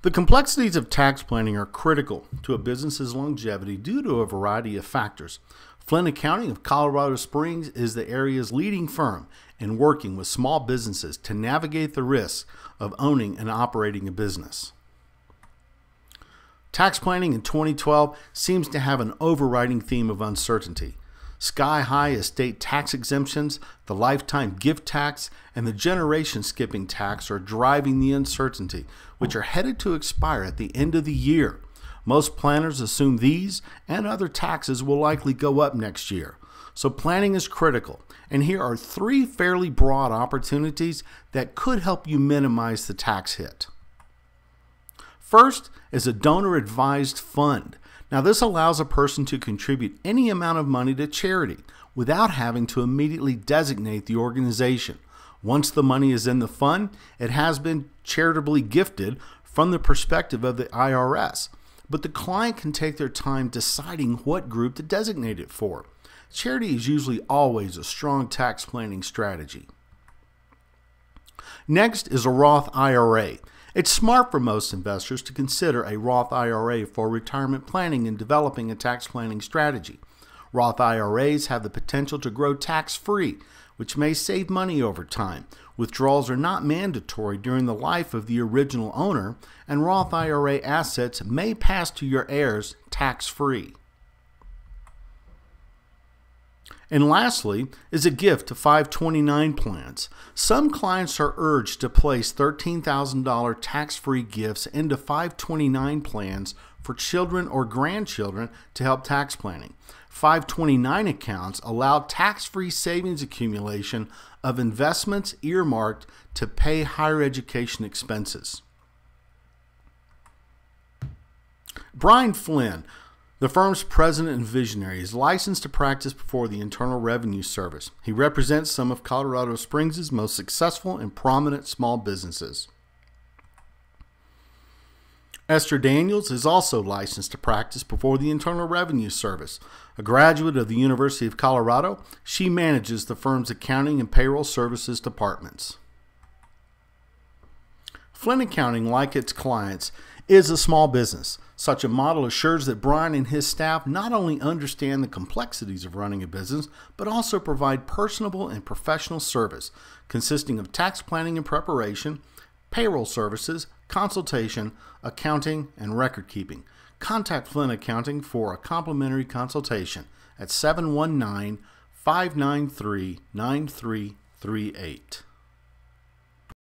The complexities of tax planning are critical to a business's longevity due to a variety of factors. Flynn Accounting of Colorado Springs is the area's leading firm in working with small businesses to navigate the risks of owning and operating a business. Tax planning in 2012 seems to have an overriding theme of uncertainty. Sky-high estate tax exemptions, the lifetime gift tax, and the generation skipping tax are driving the uncertainty, which are headed to expire at the end of the year. Most planners assume these and other taxes will likely go up next year. So planning is critical, and here are 3 fairly broad opportunities that could help you minimize the tax hit. First is a donor-advised fund. Now, this allows a person to contribute any amount of money to charity without having to immediately designate the organization. Once the money is in the fund, it has been charitably gifted from the perspective of the IRS, but the client can take their time deciding what group to designate it for. Charity is usually always a strong tax planning strategy. Next is a Roth IRA. It's smart for most investors to consider a Roth IRA for retirement planning and developing a tax planning strategy. Roth IRAs have the potential to grow tax-free, which may save money over time. Withdrawals are not mandatory during the life of the original owner, and Roth IRA assets may pass to your heirs tax-free. And lastly is a gift to 529 plans. Some clients are urged to place $13,000 tax-free gifts into 529 plans for children or grandchildren to help tax planning. 529 accounts allow tax-free savings accumulation of investments earmarked to pay higher education expenses. Brian Flynn, the firm's president and visionary, is licensed to practice before the Internal Revenue Service. He represents some of Colorado Springs' most successful and prominent small businesses. Esther Daniels is also licensed to practice before the Internal Revenue Service. A graduate of the University of Colorado, she manages the firm's accounting and payroll services departments. Flynn Accounting, like its clients, is a small business. Such a model assures that Brian and his staff not only understand the complexities of running a business, but also provide personable and professional service consisting of tax planning and preparation, payroll services, consultation, accounting, and record keeping. Contact Flynn Accounting for a complimentary consultation at 719-593-9338.